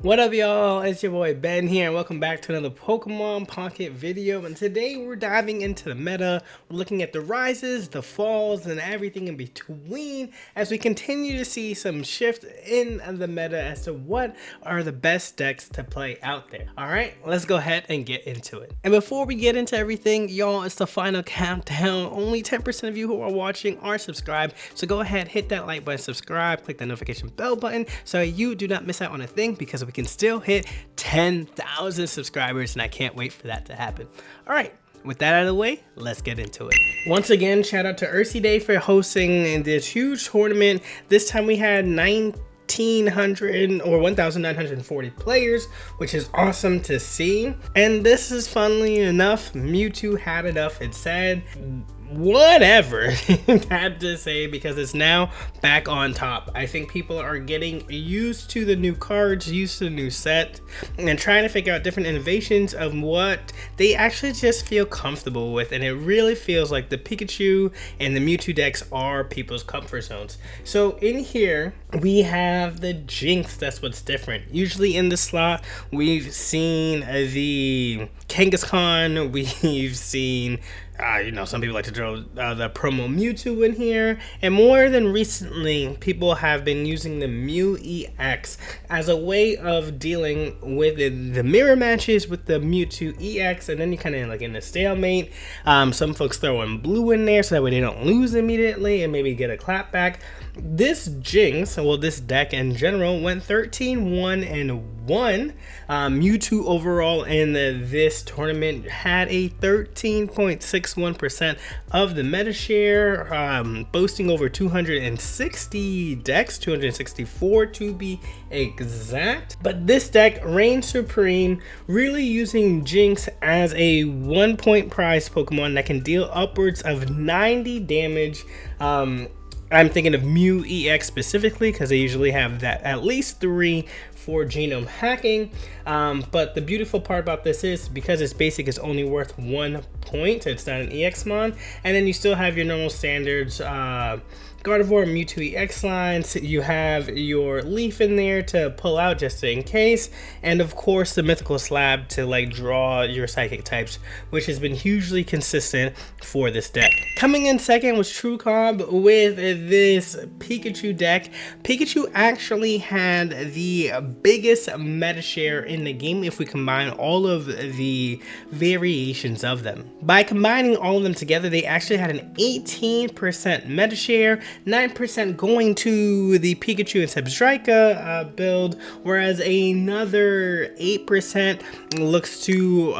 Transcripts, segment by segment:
What up, y'all? It's your boy Ben here, and welcome back to another Pokemon Pocket video. And today we're diving into the meta. We're looking at the rises, the falls, and everything in between as we continue to see some shift in the meta as to what are the best decks to play out there. Alright, let's go ahead and get into it. And before we get into everything, y'all, it's the final countdown. Only 10% of you who are watching are subscribed. So go ahead, hit that like button, subscribe, click the notification bell button so you do not miss out on a thing, because we can still hit 10,000 subscribers, and I can't wait for that to happen. All right, with that out of the way, let's get into it. Once again, shout out to Ursi Day for hosting this huge tournament. This time we had 1,900 or 1,940 players, which is awesome to see. And this is, funnily enough, Mewtwo had enough. It said whatever it had to say, because it's now back on top. I think people are getting used to the new cards, used to the new set, and trying to figure out different innovations of what they actually just feel comfortable with. And it really feels like the Pikachu and the Mewtwo decks are people's comfort zones. So in here we have the Jinx. That's what's different. Usually in the slot we've seen the Kangaskhan, we've seen some people like to throw the promo Mewtwo in here, and more than recently, people have been using the Mew EX as a way of dealing with the mirror matches with the Mewtwo EX, and then you kind of like in a stalemate. Some folks throw in blue in there so that way they don't lose immediately and maybe get a clap back. This Jinx, well, this deck in general, went 13-1-1. Mewtwo overall in this tournament had a 13.61% of the meta share, boasting over 260 decks, 264 to be exact. But this deck reigned supreme, really using Jinx as a 1-point prize Pokemon that can deal upwards of 90 damage. I'm thinking of Mew EX specifically because they usually have that at least 3 for genome hacking. But the beautiful part about this is because it's basic, it's only worth 1 point. It's not an EX mon. And then you still have your normal standards, Gardevoir, Mewtwo EX lines. You have your Leaf in there to pull out just in case, and of course the Mythical Slab to like draw your Psychic types, which has been hugely consistent for this deck. Coming in second was Trucob with this Pikachu deck. Pikachu actually had the biggest meta share in the game if we combine all of the variations of them. By combining all of them together, they actually had an 18% meta share, 9% going to the Pikachu and Sebstrika build, whereas another 8% looks to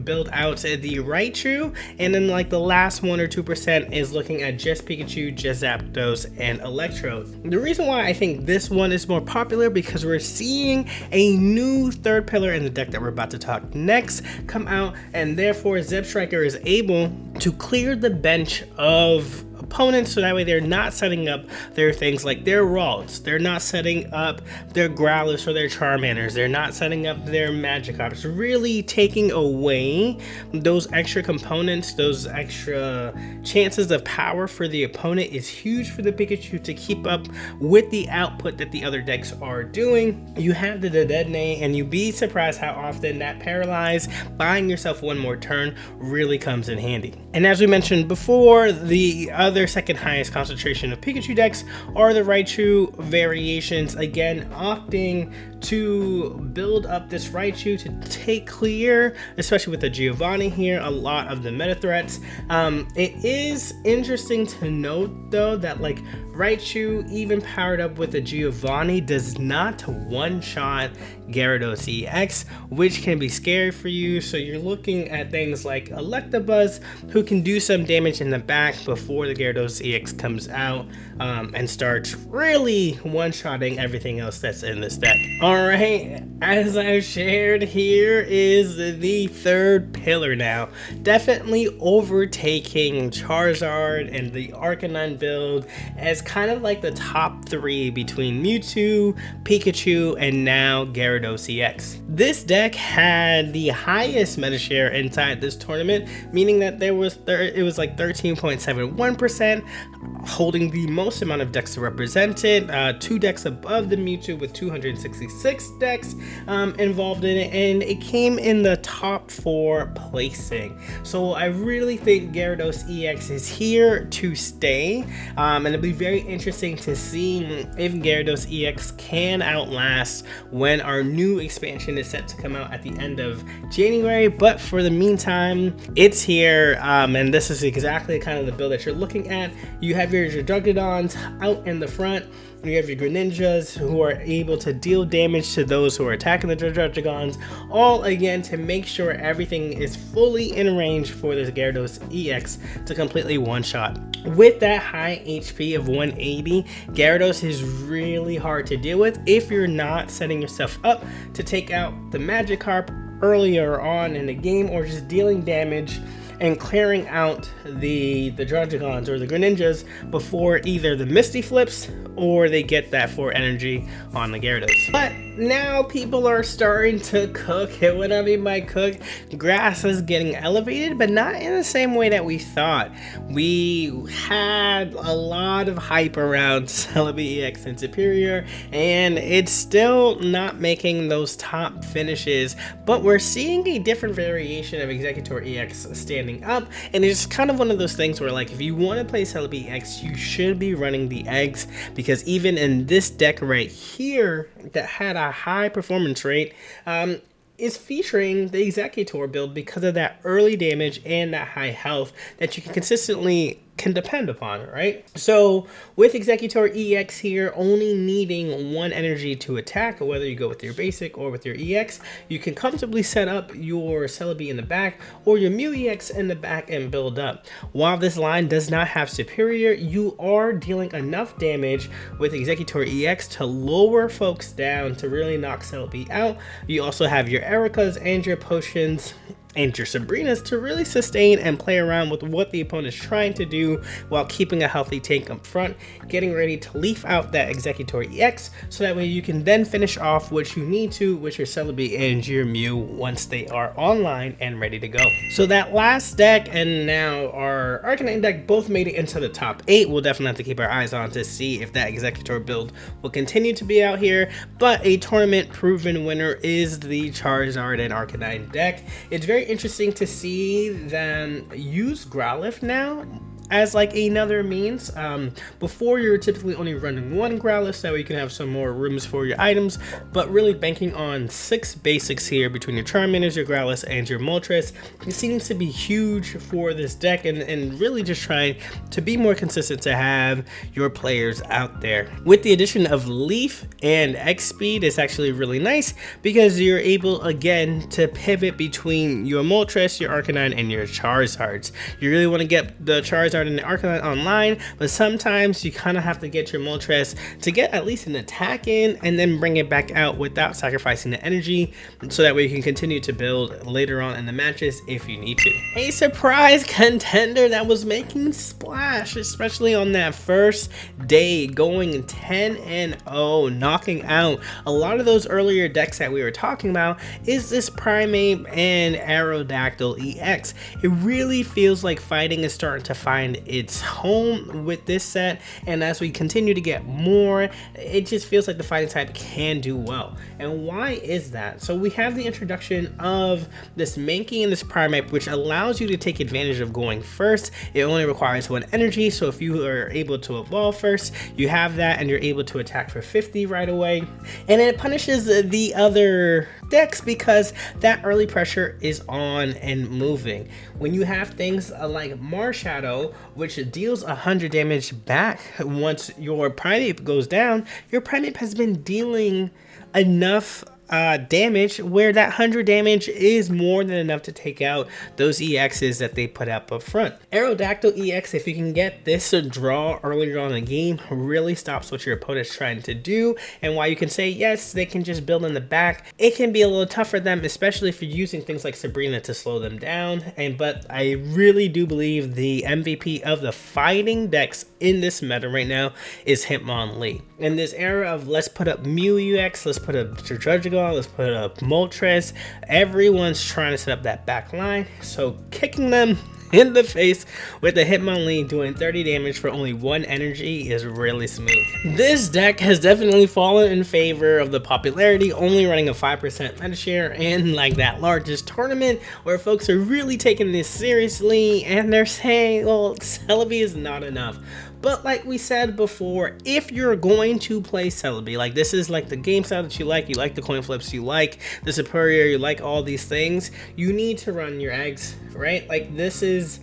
build out the Raichu, and then like the last 1 or 2% is looking at just Pikachu, just Zapdos, and Electrode. The reason why I think this one is more popular because we're seeing a new third pillar in the deck that we're about to talk next come out, and therefore Zebstrika is able to clear the bench of opponents, so that way they're not setting up their things like their Ralts, they're not setting up their Growlers or their Charmanders, they're not setting up their Magikarps, really taking away those extra components, those extra chances of power for the opponent is huge for the Pikachu to keep up with the output that the other decks are doing. You have the Dedenne, and you'd be surprised how often that Paralyze, buying yourself 1 more turn, really comes in handy. And as we mentioned before, the other second highest concentration of Pikachu decks are the Raichu variations, again opting to build up this Raichu to take clear, especially with the Giovanni here, a lot of the meta threats. It is interesting to note though that like Raichu, even powered up with the Giovanni, does not one-shot Gyarados EX, which can be scary for you. So you're looking at things like Electabuzz, who can do some damage in the back before the Gyarados EX comes out and starts really one-shotting everything else that's in this deck. Alright, as I've shared, here is the third pillar now. Definitely overtaking Charizard and the Arcanine build as kind of like the top 3 between Mewtwo, Pikachu, and now Gyarados EX. This deck had the highest meta share inside this tournament, meaning that it was like 13.71%, 100%, holding the most amount of decks represented, 2 decks above the Mewtwo with 266 decks involved in it, and it came in the top 4 placing. So I really think Gyarados EX is here to stay, and it'll be very interesting to see if Gyarados EX can outlast when our new expansion is set to come out at the end of January. But for the meantime, it's here, and this is exactly kind of the build that you're looking at. You have your Druddigons out in the front. You have your Greninjas who are able to deal damage to those who are attacking the Druddigons, all again to make sure everything is fully in range for this Gyarados EX to completely one-shot. With that high HP of 180, Gyarados is really hard to deal with if you're not setting yourself up to take out the Magikarp earlier on in the game, or just dealing damage and clearing out the Druddigons or the Greninjas before either the Misty flips or they get that 4 energy on the Gyarados. But now people are starting to cook, and what I mean by cook, grass is getting elevated, but not in the same way that we thought. We had a lot of hype around Celebi EX and Superior, and it's still not making those top finishes, but we're seeing a different variation of Executor EX standing up, and it's kind of one of those things where, like, if you want to play Celebi EX, you should be running the eggs, because even in this deck right here that had a high performance rate, is featuring the Executor build because of that early damage and that high health that you can consistently depend upon, right? So with Executor EX here only needing 1 energy to attack, whether you go with your basic or with your EX, you can comfortably set up your Celebi in the back or your Mew EX in the back and build up. While this line does not have Superior, you are dealing enough damage with Executor EX to lower folks down to really knock Celebi out. You also have your Ericas and your Potions and your Sabrinas to really sustain and play around with what the opponent is trying to do while keeping a healthy tank up front, getting ready to leaf out that Executor EX so that way you can then finish off what you need to with your Celebi and your Mew once they are online and ready to go. So that last deck and now our Arcanine deck both made it into the top 8. We'll definitely have to keep our eyes on to see if that Executor build will continue to be out here, but a tournament proven winner is the Charizard and Arcanine deck. It's very interesting to see them use Growlithe now as like another means. Before, you're typically only running 1 Growlithe, so you can have some more rooms for your items, but really banking on 6 basics here between your Charmanders, your Growlithe, and your Moltres. It seems to be huge for this deck, and really just trying to be more consistent to have your players out there. With the addition of Leaf and X-Speed, it's actually really nice because you're able again to pivot between your Moltres, your Arcanine, and your Charizards. You really want to get the Charizard and the Arcanine online, but sometimes you kind of have to get your Moltres to get at least an attack in and then bring it back out without sacrificing the energy, so that way you can continue to build later on in the matches if you need to. A surprise contender that was making splash, especially on that first day, going 10-0, knocking out a lot of those earlier decks that we were talking about, is this Primeape and Aerodactyl EX. It really feels like fighting is starting to find its home with this set, and as we continue to get more, it just feels like the fighting type can do well. And why is that? So we have the introduction of this Mankey and this Primeape, which allows you to take advantage of going first. It only requires 1 energy, so if you are able to evolve first, you have that and you're able to attack for 50 right away. And it punishes the other decks because that early pressure is on and moving. When you have things like Marshadow, which deals 100 damage back once your Primeape goes down, your Primeape has been dealing enough damage where that 100 damage is more than enough to take out those EXs that they put up front. Aerodactyl EX, if you can get this to draw earlier on in the game, really stops what your opponent's trying to do. And while you can say yes, they can just build in the back, it can be a little tough for them, especially if you're using things like Sabrina to slow them down. But I really do believe the MVP of the fighting decks in this meta right now is Hitmonlee. In this era of let's put up Mew UX, let's put up Druddigon, let's put up Moltres, everyone's trying to set up that back line, so kicking them in the face with the Hitmonlee doing 30 damage for only 1 energy is really smooth. This deck has definitely fallen in favor of the popularity, only running a 5% meta share in like that largest tournament where folks are really taking this seriously and they're saying, well, Celebi is not enough. But like we said before, if you're going to play Celebi, like this is like the game style that you like the coin flips, you like the superior, you like all these things, you need to run your eggs, right? Like this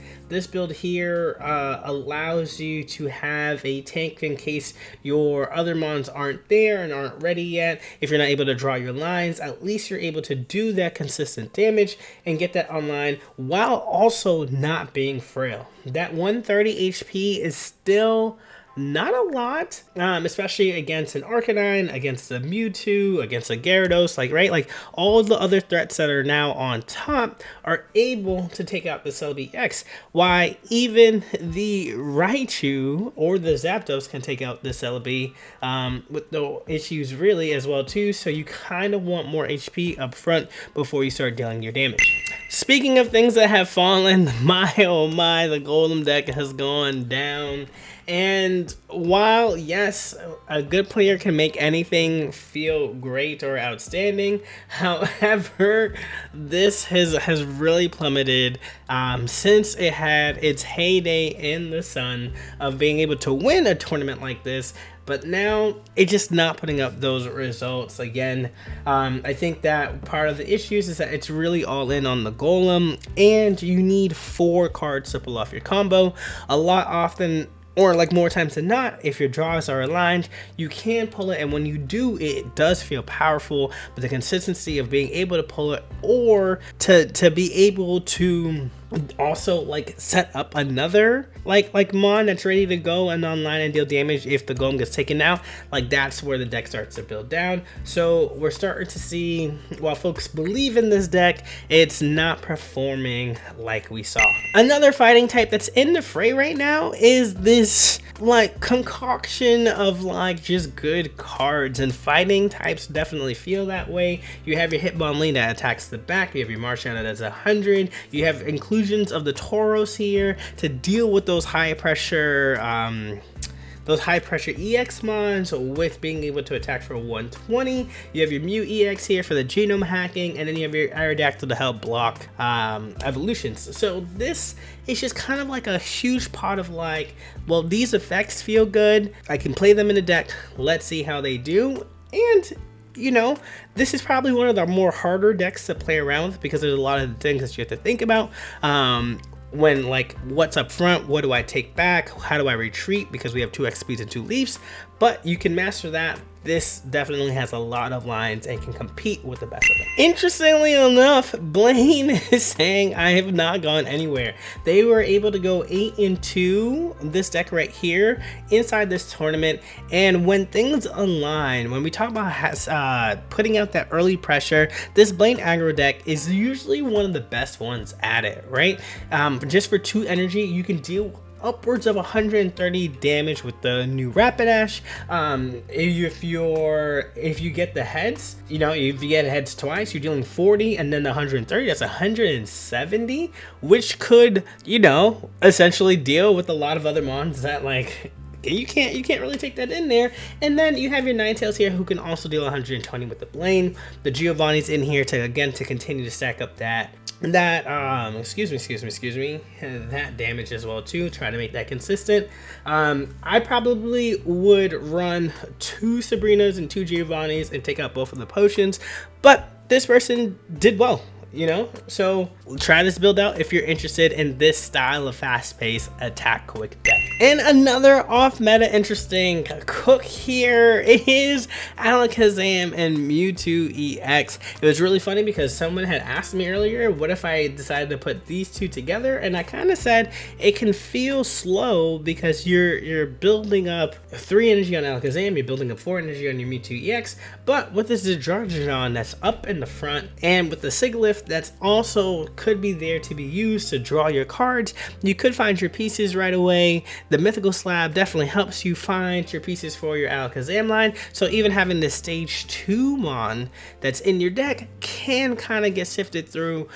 build here allows you to have a tank in case your other mons aren't there and aren't ready yet. If you're not able to draw your lines, at least you're able to do that consistent damage and get that online while also not being frail. That 130 HP is still not a lot, especially against an Arcanine, against a Mewtwo, against a Gyarados, like, right? Like, all the other threats that are now on top are able to take out the Celebi X, why even the Raichu or the Zapdos can take out the Celebi with no issues really as well too, so you kind of want more HP up front before you start dealing your damage. Speaking of things that have fallen, my oh my, the Golem deck has gone down. And while, yes, a good player can make anything feel great or outstanding, however, this has really plummeted since it had its heyday in the sun of being able to win a tournament like this. But now it's just not putting up those results again. I think that part of the issues is that it's really all in on the Golem, and you need 4 cards to pull off your combo. A lot often, or like more times than not, if your draws are aligned, you can pull it, and when you do, it does feel powerful. But the consistency of being able to pull it, or to be able to also like set up another like mon that's ready to go and online and deal damage if the Golem gets taken out, like that's where the deck starts to build down. So we're starting to see, while folks believe in this deck, it's not performing like we saw. Another fighting type that's in the fray right now is this like concoction of like just good cards, and fighting types definitely feel that way. You have your Hitmonlee that attacks the back, you have your Marshall that does 100, you have inclusions of the Tauros here to deal with those high pressure EX mons with being able to attack for 120. You have your Mew EX here for the genome hacking, and then you have your Aerodactyl to help block evolutions. So this is just kind of like a huge pot of like, well, these effects feel good, I can play them in the deck, let's see how they do. And you know, this is probably one of the more harder decks to play around with because there's a lot of things that you have to think about. When like, what's up front, what do I take back, how do I retreat, because we have 2 XPs and 2 leaves, but you can master that. This definitely has a lot of lines and can compete with the best of them. Interestingly enough, Blaine is saying I have not gone anywhere. They were able to go 8-2 this deck right here inside this tournament, and when things align, when we talk about putting out that early pressure, this Blaine aggro deck is usually one of the best ones at it, right? Just for 2 energy, you can deal upwards of 130 damage with the new Rapidash. If you get the heads, you know, if you get heads twice, you're dealing 40, and then the 130, that's 170, which could, you know, essentially deal with a lot of other mons that like you can't really take that in there. And then you have your Ninetales here who can also deal 120 with the Blaine. The Giovanni's in here to continue to stack up that excuse me, that damage as well too. Try to make that consistent. I probably would run 2 Sabrinas and 2 Giovanni's and take out both of the potions, but this person did well, you know, so try this build out if you're interested in this style of fast-paced attack quick deck. And another off-meta interesting cook here is Alakazam and Mewtwo EX. It was really funny because someone had asked me earlier, what if I decided to put these 2 together? And I kind of said it can feel slow because you're building up 3 energy on Alakazam, you're building up 4 energy on your Mewtwo EX, but with this Jarjanon that's up in the front, and with the Sigilyph that's also could be there to be used to draw your cards, you could find your pieces right away. The Mythical Slab definitely helps you find your pieces for your Alakazam line, so even having this stage 2 Mon that's in your deck can kind of get sifted through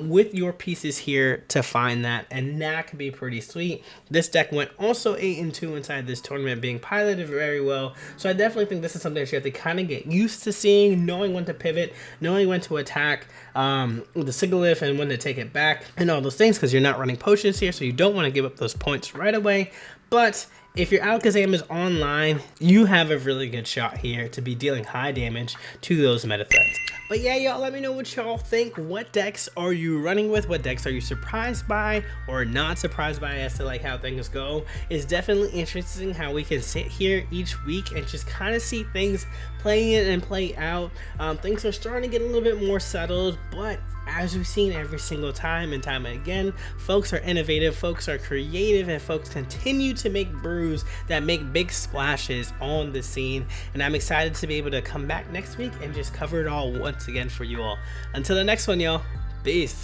with your pieces here to find that, and that could be pretty sweet. This deck went also 8-2 inside this tournament, being piloted very well, so I definitely think this is something that you have to kind of get used to seeing, knowing when to pivot, knowing when to attack with the Sigilyph and when to take it back and all those things, because you're not running potions here, so you don't want to give up those points right away. But if your Alakazam is online, you have a really good shot here to be dealing high damage to those meta threats. But yeah, y'all, let me know what y'all think. What decks are you running with? What decks are you surprised by or not surprised by as to like how things go? It's definitely interesting how we can sit here each week and just kind of see things play in and play out. Things are starting to get a little bit more settled, but as we've seen every single time and time again, folks are innovative, folks are creative, and folks continue to make brews that make big splashes on the scene. And I'm excited to be able to come back next week and just cover it all once again for you all. Until the next one, y'all. Peace.